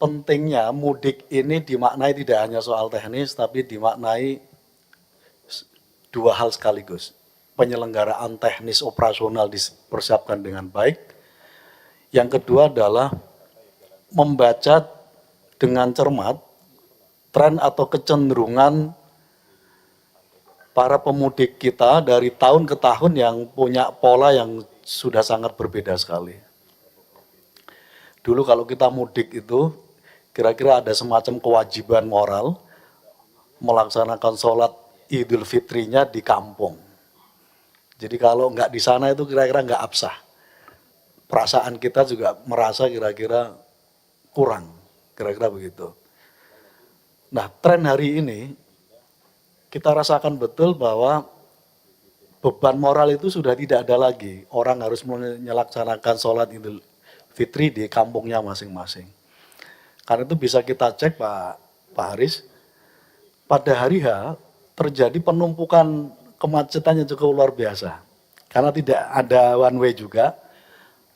pentingnya mudik ini dimaknai tidak hanya soal teknis, tapi dimaknai dua hal sekaligus. Penyelenggaraan teknis operasional dipersiapkan dengan baik. Yang kedua adalah membaca dengan cermat tren atau kecenderungan para pemudik kita dari tahun ke tahun yang punya pola yang sudah sangat berbeda sekali. Dulu kalau kita mudik itu kira-kira ada semacam kewajiban moral melaksanakan sholat Idul Fitrinya di kampung. Jadi kalau nggak di sana itu kira-kira nggak absah. Perasaan kita juga merasa kira-kira kurang, kira-kira begitu. Nah, tren hari ini kita rasakan betul bahwa beban moral itu sudah tidak ada lagi. Orang harus melaksanakan sholat Idul Fitri di kampungnya masing-masing. Karena itu bisa kita cek Pak Haris, pada hari H terjadi penumpukan kemacetan yang cukup luar biasa. Karena tidak ada one way juga,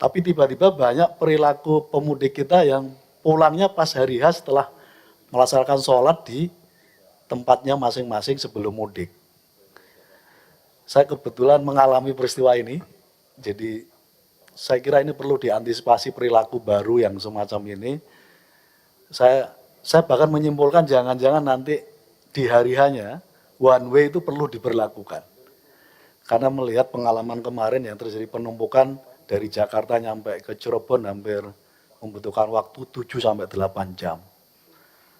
tapi tiba-tiba banyak perilaku pemudik kita yang pulangnya pas hari H setelah melaksanakan sholat di tempatnya masing-masing sebelum mudik. Saya kebetulan mengalami peristiwa ini, jadi saya kira ini perlu diantisipasi perilaku baru yang semacam ini. Saya bahkan menyimpulkan jangan-jangan nanti di hari hanya one way itu perlu diberlakukan. Karena melihat pengalaman kemarin yang terjadi penumpukan dari Jakarta nyampe ke Cirebon hampir membutuhkan waktu 7 sampai 8 jam.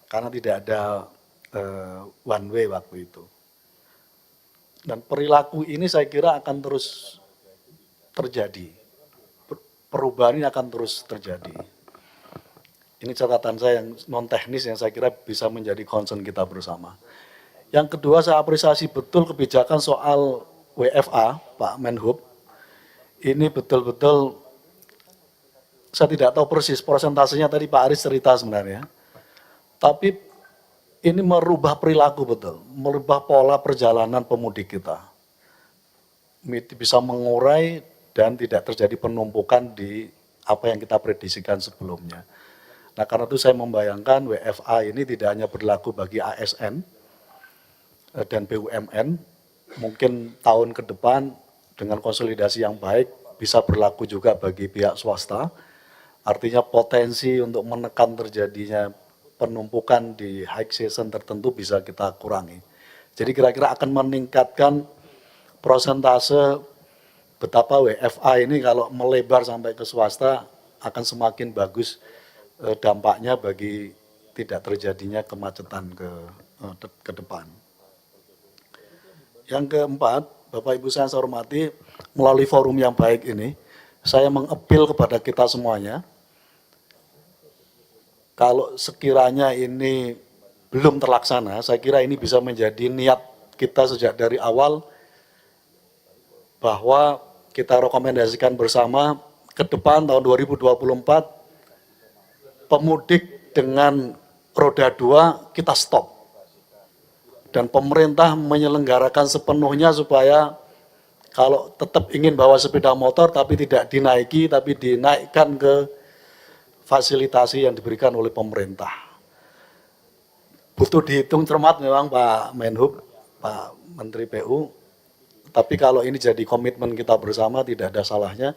Karena tidak ada one way waktu itu. Dan perilaku ini saya kira akan terus terjadi. Perubahan ini akan terus terjadi. Ini catatan saya yang non teknis yang saya kira bisa menjadi concern kita bersama. Yang kedua, saya apresiasi betul kebijakan soal WFA, Pak Menhub. Ini betul-betul saya tidak tahu persis persentasenya, tadi Pak Aris cerita sebenarnya. Tapi ini merubah perilaku betul, merubah pola perjalanan pemudik kita. Bisa mengurai dan tidak terjadi penumpukan di apa yang kita prediksikan sebelumnya. Nah, karena itu saya membayangkan WFA ini tidak hanya berlaku bagi ASN dan BUMN, mungkin tahun ke depan dengan konsolidasi yang baik bisa berlaku juga bagi pihak swasta. Artinya potensi untuk menekan terjadinya penumpukan di high season tertentu bisa kita kurangi. Jadi kira-kira akan meningkatkan prosentase betapa WFA ini kalau melebar sampai ke swasta akan semakin bagus dampaknya bagi tidak terjadinya kemacetan ke depan. Yang keempat, Bapak Ibu saya hormati, melalui forum yang baik ini, saya mengapil kepada kita semuanya, kalau sekiranya ini belum terlaksana, saya kira ini bisa menjadi niat kita sejak dari awal bahwa kita rekomendasikan bersama ke depan tahun 2024 pemudik dengan roda 2 kita stop. Dan pemerintah menyelenggarakan sepenuhnya supaya kalau tetap ingin bawa sepeda motor tapi tidak dinaiki, tapi dinaikkan ke fasilitasi yang diberikan oleh pemerintah. Butuh dihitung cermat memang Pak Menhub, Pak Menteri PU, tapi kalau ini jadi komitmen kita bersama tidak ada salahnya,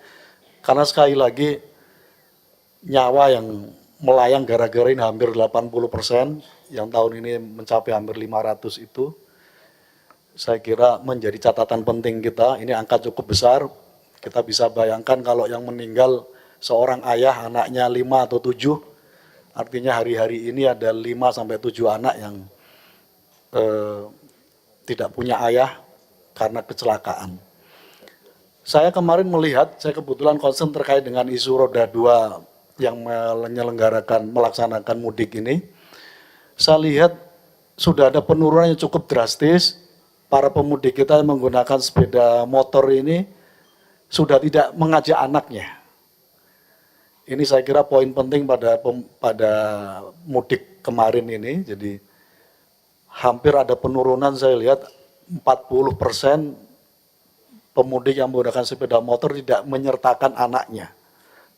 karena sekali lagi nyawa yang melayang gara-gara ini hampir 80%, yang tahun ini mencapai hampir 500 itu, saya kira menjadi catatan penting kita, ini angka cukup besar, kita bisa bayangkan kalau yang meninggal seorang ayah, anaknya 5 atau 7, artinya hari-hari ini ada 5 sampai 7 anak yang tidak punya ayah karena kecelakaan. Saya kemarin melihat, saya kebetulan concern terkait dengan isu roda 2 yang melaksanakan mudik ini. Saya lihat sudah ada penurunan yang cukup drastis, para pemudik kita yang menggunakan sepeda motor ini sudah tidak mengajak anaknya. Ini saya kira poin penting pada mudik kemarin ini, jadi hampir ada penurunan saya lihat 40% pemudik yang menggunakan sepeda motor tidak menyertakan anaknya.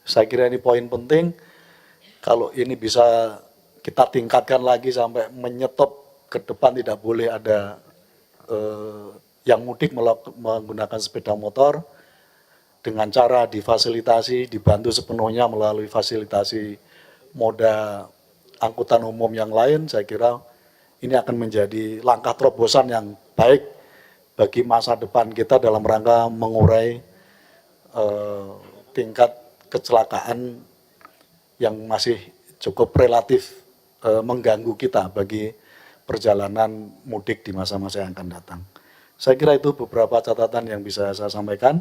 Saya kira ini poin penting Kalau ini bisa kita tingkatkan lagi sampai menyetop ke depan, tidak boleh ada yang mudik menggunakan sepeda motor, dengan cara difasilitasi, dibantu sepenuhnya melalui fasilitasi moda angkutan umum yang lain. Saya kira ini akan menjadi langkah terobosan yang baik bagi masa depan kita dalam rangka mengurai tingkat kecelakaan yang masih cukup relatif mengganggu kita bagi perjalanan mudik di masa-masa yang akan datang. Saya kira itu beberapa catatan yang bisa saya sampaikan.